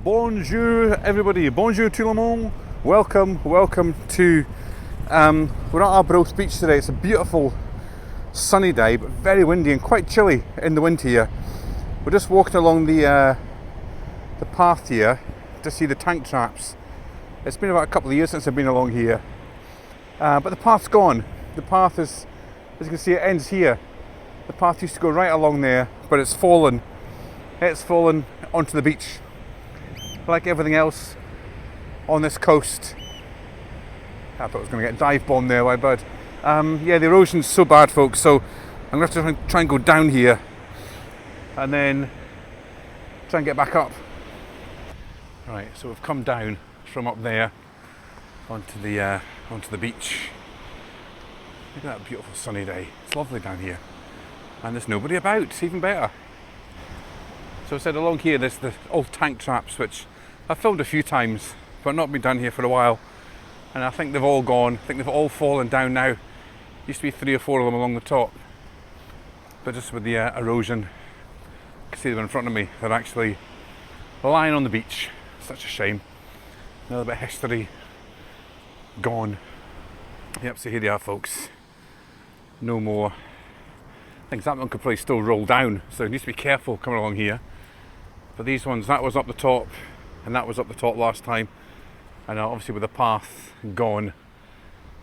Bonjour everybody, bonjour tout le monde. Welcome to, we're at Arbroath Beach today. It's a beautiful sunny day, but very windy and quite chilly in the wind here. We're just walking along the path here to see the tank traps. It's been about a couple of years since I've been along here, but the path's gone. The path is, as you can see, it ends here. The path used to go right along there, but it's fallen. It's fallen onto the beach. Like everything else on this coast. I thought I was going to get dive bombed there, my bud. Yeah, the erosion's so bad, folks, so I'm going to have to try and go down here and then try and get back up. Right, so we've come down from up there onto the beach. Look at that beautiful sunny day. It's lovely down here. And there's nobody about, it's even better. So I said along here there's the old tank traps, which I've filmed a few times, but not been down here for a while. And I think they've all gone. I think they've all fallen down now. Used to be 3 or 4 of them along the top. But just with the erosion, you can see them in front of me. They're actually lying on the beach. Such a shame. Another bit of history gone. Yep, so here they are, folks. No more. I think that one could probably still roll down, so you need to be careful coming along here. But these ones, that was up the top, and that was up the top last time. And obviously with the path gone,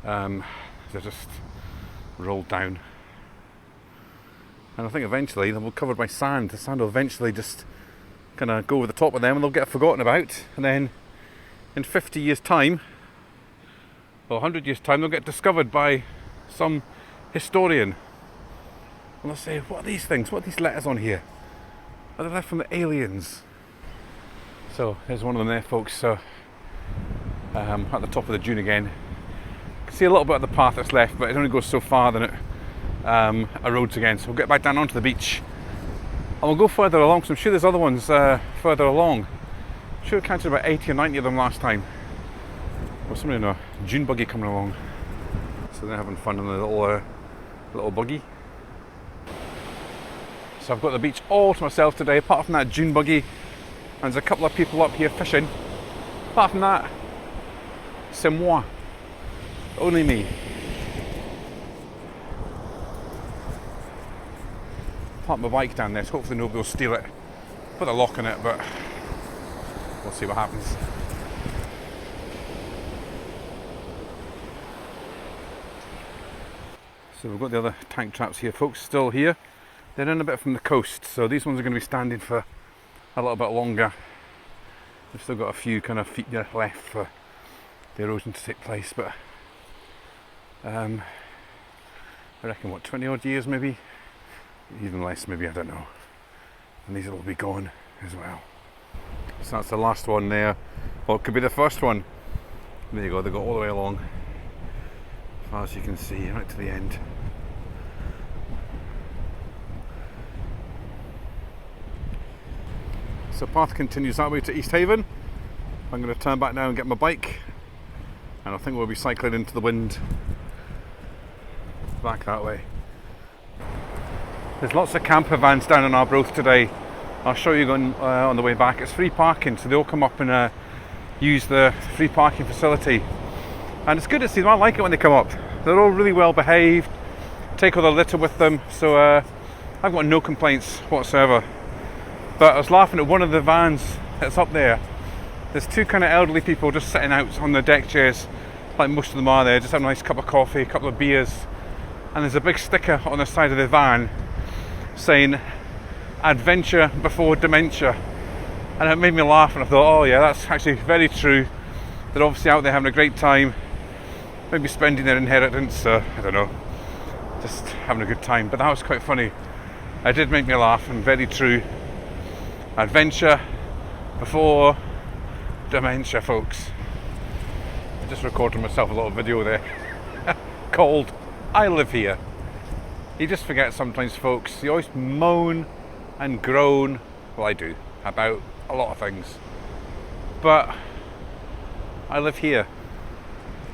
they're just rolled down. And I think eventually they'll be covered by sand. The sand will eventually just kind of go over the top of them and they'll get forgotten about. And then in 50 years time, or 100 years time, they'll get discovered by some historian. And they'll say, what are these things? What are these letters on here? Are they left from the aliens? So there's one of them there, folks. So at the top of the dune again. You can see a little bit of the path that's left, but it only goes so far, then it erodes again. So we'll get back down onto the beach. And we'll go further along, because I'm sure there's other ones further along. I'm sure I counted about 80 or 90 of them last time. There's somebody in a dune buggy coming along. So they're having fun in the little buggy. So I've got the beach all to myself today, apart from that dune buggy. And there's a couple of people up here fishing. Apart from that, c'est moi. Only me. Park my bike down there, so hopefully nobody will steal it. Put a lock on it, but we'll see what happens. So we've got the other tank traps here, folks, still here. They're in a bit from the coast, so these ones are going to be standing for a little bit longer. We've still got a few kind of feet left for the erosion to take place, but I reckon, what, 20 odd years maybe? Even less maybe, I don't know. And these will all be gone as well. So that's the last one there. Well, it could be the first one. There you go, they go all the way along, as far as you can see, right to the end. So the path continues that way to East Haven. I'm going to turn back now and get my bike, and I think we'll be cycling into the wind back that way. There's lots of camper vans down in Arbroath today. I'll show you going on the way back. It's free parking, so they all come up and use the free parking facility. And it's good to see them. I like it when they come up. They're all really well behaved, take all the litter with them, so I've got no complaints whatsoever. But I was laughing at one of the vans that's up there. There's 2 kind of elderly people just sitting out on the deck chairs, like most of them are there, just having a nice cup of coffee, a couple of beers. And there's a big sticker on the side of the van saying, "Adventure before dementia." And it made me laugh, and I thought, oh yeah, that's actually very true. They're obviously out there having a great time, maybe spending their inheritance, I don't know, just having a good time. But that was quite funny. It did make me laugh, and very true. Adventure before dementia, folks. I just recorded myself a little video there called "I Live Here." You just forget sometimes, folks. You always moan and groan, well I do, about a lot of things, but I live here.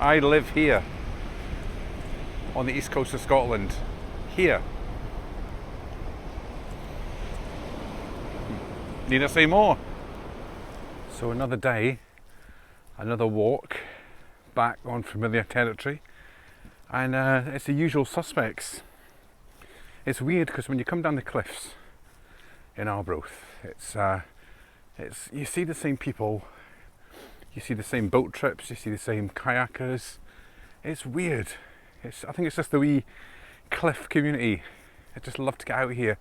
I live here on the east coast of Scotland. Here. Need I say more? So another day, another walk back on familiar territory, and it's the usual suspects. It's weird because when you come down the cliffs in Arbroath, it's you see the same people, you see the same boat trips, you see the same kayakers. It's weird. I think it's just the wee cliff community. I just love to get out here.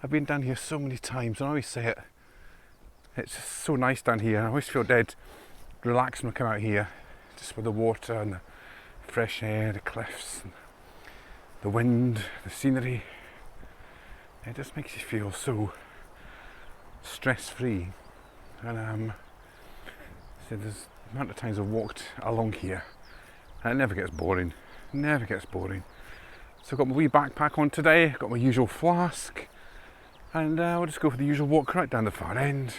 I've been down here so many times, and I always say it. It's just so nice down here. I always feel dead relaxed when I come out here, just with the water and the fresh air, the cliffs, and the wind, the scenery. It just makes you feel so stress-free. And so there's the amount of times I've walked along here, and it never gets boring. Never gets boring. So I've got my wee backpack on today. I've got my usual flask, and we'll just go for the usual walk right down the far end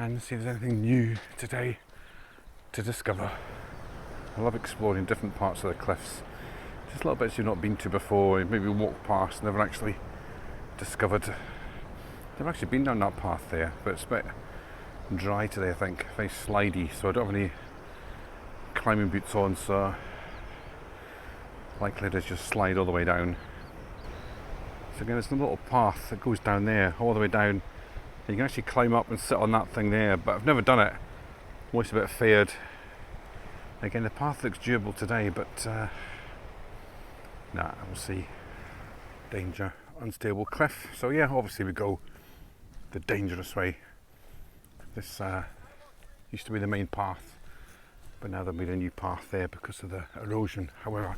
and see if there's anything new today to discover. I love exploring different parts of the cliffs. Just little bits you've not been to before, maybe walked past, never actually discovered. Never actually been down that path there, but it's a bit dry today, I think, very slidey, so I don't have any climbing boots on, so likely to just slide all the way down. So again, there's a little path that goes down there, all the way down. You can actually climb up and sit on that thing there, but I've never done it. I'm always a bit feared. Again, the path looks doable today, but nah, we'll see. Danger, unstable cliff. So yeah, obviously we go the dangerous way. This used to be the main path, but now they've made a new path there because of the erosion. However,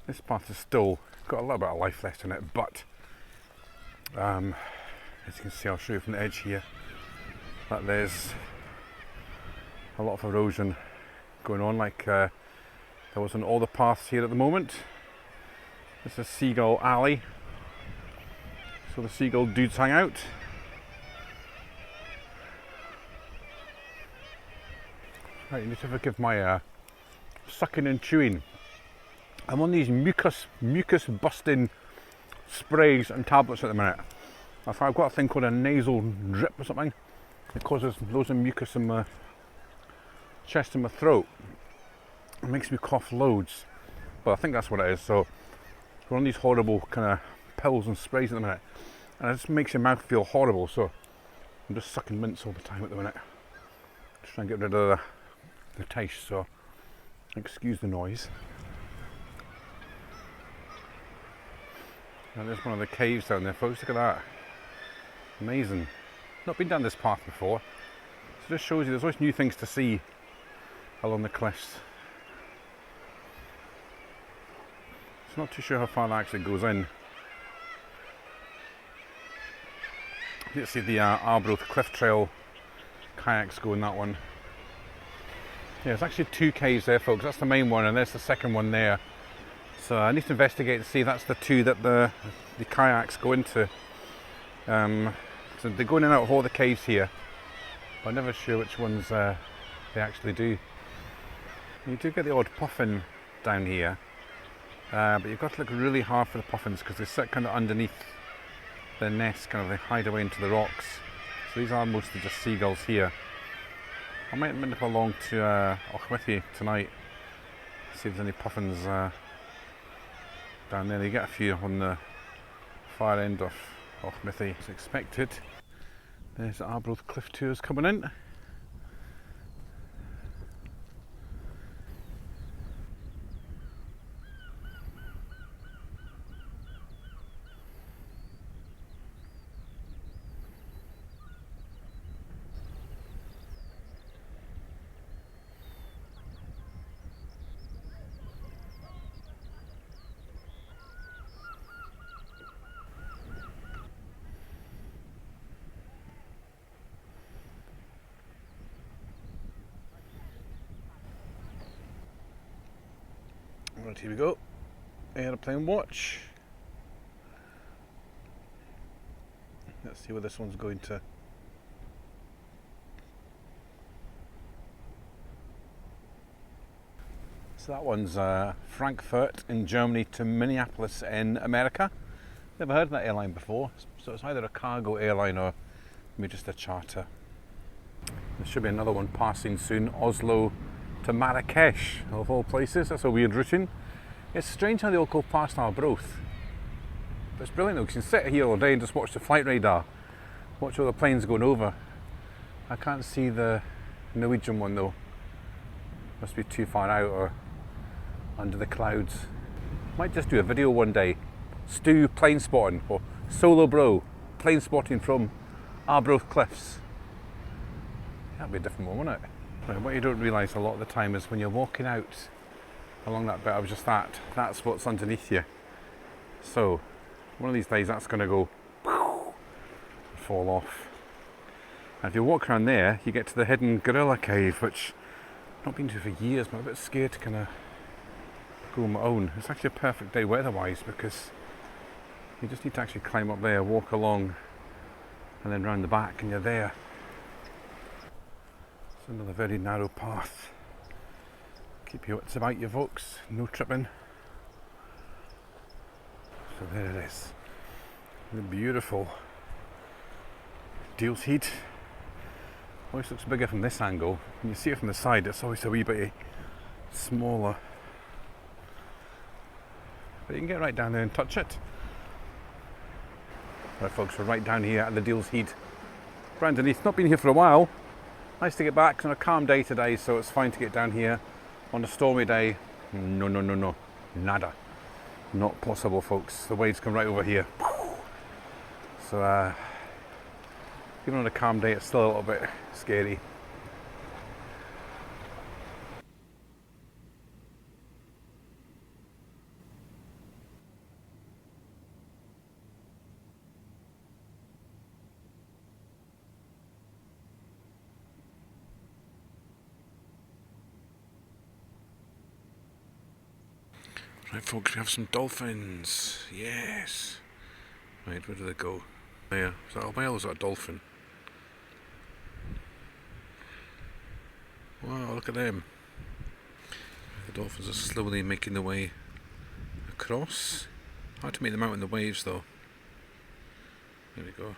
this path has still got a little bit of life left in it, but as you can see, I'll show you from the edge here that there's a lot of erosion going on, like there was on all the paths here at the moment. This is Seagull Alley, so the seagull dudes hang out. Right, you need to forgive my sucking and chewing. I'm on these mucus busting sprays and tablets at the minute. I've got a thing called a nasal drip or something. It causes loads of mucus in my chest and my throat. It makes me cough loads, but I think that's what it is. So we're on these horrible kind of pills and sprays at the minute, and it just makes your mouth feel horrible. So I'm just sucking mints all the time at the minute, just trying to get rid of the taste. So excuse the noise. And there's one of the caves down there, folks. Look at that. Amazing. Not been down this path before. So this shows you there's always new things to see along the cliffs. So not too sure how far that actually goes in. You can see the Arbroath Cliff Trail kayaks go in that one. Yeah, there's actually two caves there, folks. That's the main one, and there's the second one there. So I need to investigate to see if that's the two that the kayaks go into. So they go in and out of all the caves here, but I'm never sure which ones they actually do. You do get the odd puffin down here, but you've got to look really hard for the puffins because they sit kind of underneath their nest, kind of they hide away into the rocks. So these are mostly just seagulls here. I might nip along to Arbroath tonight, see if there's any puffins down there. You get a few on the far end of Arbroath as expected. There's the Arbroath Cliff Tours coming in. Right, here we go. Airplane watch. Let's see where this one's going to. So that one's Frankfurt in Germany to Minneapolis in America. Never heard of that airline before. So it's either a cargo airline or maybe just a charter. There should be another one passing soon. Oslo to Marrakesh, of all places. That's a weird routing. It's strange how they all go past Arbroath. But it's brilliant though, because you can sit here all day and just watch the flight radar. Watch all the planes going over. I can't see the Norwegian one though. Must be too far out or under the clouds. Might just do a video one day. Stu plane spotting, or Solo Bro plane spotting from Arbroath Cliffs. That'd be a different one, wouldn't it? Right, what you don't realise a lot of the time is when you're walking out along that bit of just that's what's underneath you. So one of these days that's going to go fall off. And if you walk around there, you get to the hidden gorilla cave, which I've not been to for years, but I'm a bit scared to kind of go on my own. It's actually a perfect day weather-wise because you just need to actually climb up there, walk along, and then round the back, and you're there. It's another very narrow path. Keep your wits about you, folks. No tripping. So there it is. The beautiful Deal's Head. Always looks bigger from this angle. When you see it from the side, it's always a wee bit smaller. But you can get right down there and touch it. Right folks, we're right down here at the Deal's Head. Right underneath, not been here for a while. Nice to get back. It's on a calm day today, so it's fine to get down here. On a stormy day, no, nada. Not possible, folks. The waves come right over here. So, even on a calm day, it's still a little bit scary. Right folks, we have some dolphins. Yes. Right, where do they go? There. Is that a whale or is that a dolphin? Wow, look at them. The dolphins are slowly making their way across. Hard to make them out in the waves though. There we go.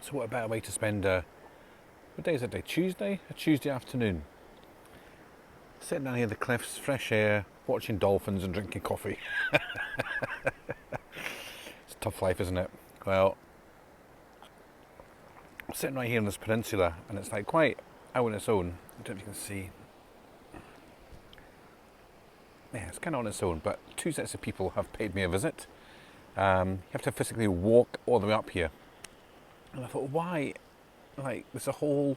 So what a better way to spend, what day is it today? Tuesday? A Tuesday afternoon. Sitting down here at the cliffs, fresh air, watching dolphins and drinking coffee. It's a tough life, isn't it? Well, I'm sitting right here in this peninsula and it's like quite out on its own. I don't know if you can see. Yeah, it's kind of on its own, but two sets of people have paid me a visit. You have to physically walk all the way up here. And I thought, why, like, there's a whole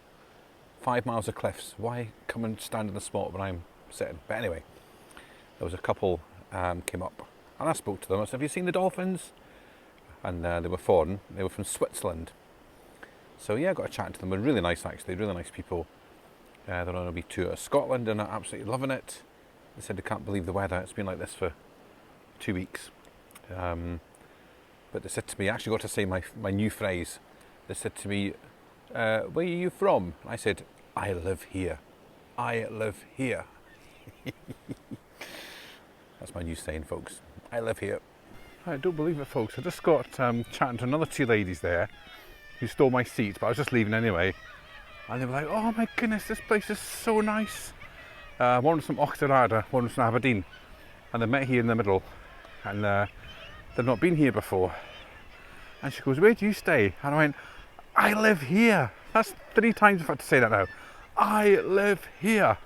5 miles of cliffs. Why come and stand in the spot when I'm sitting? But anyway, there was a couple came up and I spoke to them. I said, have you seen the dolphins? And they were foreign. They were from Switzerland. So yeah, I got a chat to them. They're really nice, actually. Really nice people. They're on a wee tour of Scotland and are absolutely loving it. They said they can't believe the weather. It's been like this for 2 weeks. But they said to me, I actually got to say my new phrase. They said to me, where are you from? I said, I live here. I live here. That's my new saying, folks. I live here. I don't believe it, folks. I just got chatting to another two ladies there who stole my seat, but I was just leaving anyway. And they were like, oh my goodness, this place is so nice. One was from Auchterarder, one was from Aberdeen. And they met here in the middle. And they've not been here before. And she goes, where do you stay? And I went, I live here. That's 3 times I've had to say that now. I live here.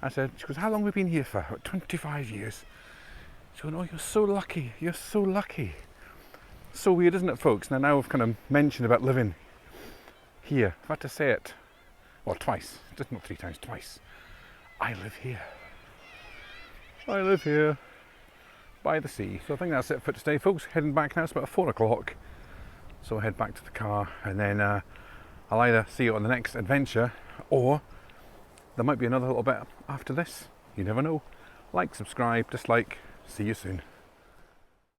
I said, she goes, how long have we been here for? 25 years. She goes, oh, you're so lucky. You're so lucky. So weird, isn't it, folks? Now I've kind of mentioned about living here. I've had to say it, well, twice. Just not 3 times, twice. I live here. I live here. By the sea. So I think that's it for today, folks. Heading back now. It's about 4 o'clock. So I'll head back to the car and then I'll either see you on the next adventure or there might be another little bit after this. You never know. Like, subscribe, dislike. See you soon.